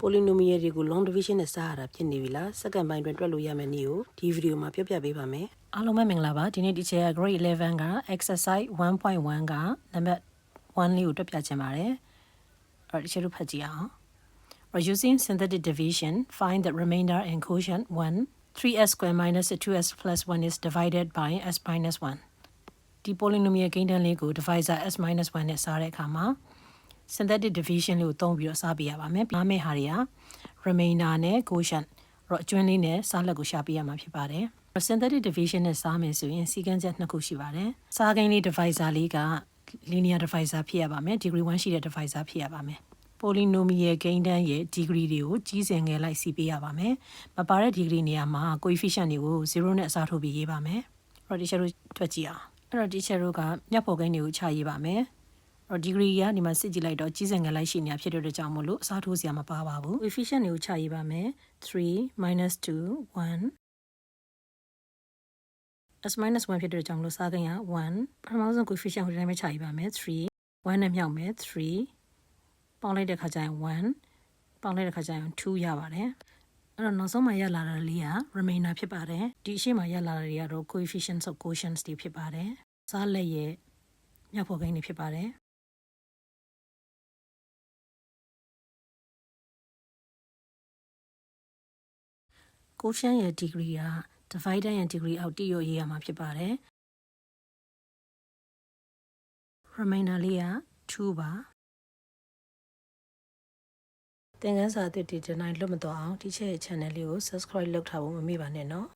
polynomial တွေကို long division နဲ့စားရတာဖြစ်နေပြီလားစက္ကန့်ပိုင်းတွင်တွက်လို့ရမယ်နည်းကိုဒီဗီဒီယိုမှာပြောပြပေးပါမယ်အားလုံးပဲမင်္ဂလာပါဒီနေ့ teacher grade 11က exercise 1.1 ကနံပါတ်1လေးကိုတွက်ပြချင်ပါတယ်အဲ့တော့ teacher တို့ဖတ်ကြည့်အောင် Or using synthetic division find the remainder and quotient 1 3s squared minus 2s plus 1 is divided by s minus 1ဒီ polynomial ကိန်းတန်းလေးကို divisor s minus 1နဲ့စားတဲ့အခါမှာsynthetic division လို့သုံးပြီးတော့စားပြရပါမယ်။နားမဲ့ဟာတွေက remainder နဲ့ quotient တော့အကျွမ်းလေးနဲ့စားလက်ကိုရှာပြရမှာဖြစ်ပါတယ်။ synthetic division နဲ့စားမယ်ဆိုရင်စီကံချက်နှစ်ခုရှိပါတယ်။စားကိန်းလေး divisor လေးက linear divisor ဖြစ်ရပါမယ်။ degree 1ရှိတဲ့ divisor ဖြစ်ရပါမယ်။ polynomial ကိန်းတန်းရဲ့ degree တွေကိုကြီးစင်ငယ်လိုက်စီပေးရပါမယ်။မပါတဲ့ degree နေရာမှာ coefficient တွေကို0နဲ့အစားထိုးပြီးရေးပါမယ်။အဲ့တော့ teacher တို့တွက်ကြည့်အောင်။အဲ့တော့ teacher တို့ကမြတ်ဖော်ကိန်းတွေကိုခြာရေးပါမယ်။degree ကဒီမှာစစ်ကြည့်လိုက်တော့ကြီးစံငယ်လိုက်ရှိနေတာဖြစ်တဲ့အတွက်ကြောင့်မို့လို့အစားထိုးစရာမပါပါဘူး coefficient တွေကိုခြာရေးပါမယ်3 -2 1 s minus 1ဖြစ်တဲ့အတွက်ကြောင့်မို့လို့စားကိန်းက1ပထမဆုံး coefficient ကိုဒီတိုင်းပဲခြာရေးပါမယ်3 1နဲ့မြောက်မယ်3ပေါင်းလိုက်တဲ့ခါကျရင်1ပေါင်းလိုက်တဲ့ခါကျရင်2ရပါတယ်အဲ့တော့နောက်ဆုံးမှရလာတာလေးက remainder ဖြစ်ပါတယ်ဒီအရှိမရလာတာတွေကတော့ coefficients of quotients တွေဖြစ်ပါတယ်စားလက်ရဲ့မြောက်ဖော်ကိန်းတွေဖြစ်ပါတယ်quotient ရဲ့ degree က divider ရဲ့ degree အောက်တိရောရေးရမှာဖြစ်ပါတယ် remainder လေးက2ပါသင်ခန်းစာအသစ်တွေဒီတိုင်းလွတ်မသွားအောင် teacher ရဲ့ channel လေးကို subscribe လုပ်ထားဖို့မမေ့ပါနဲ့နော်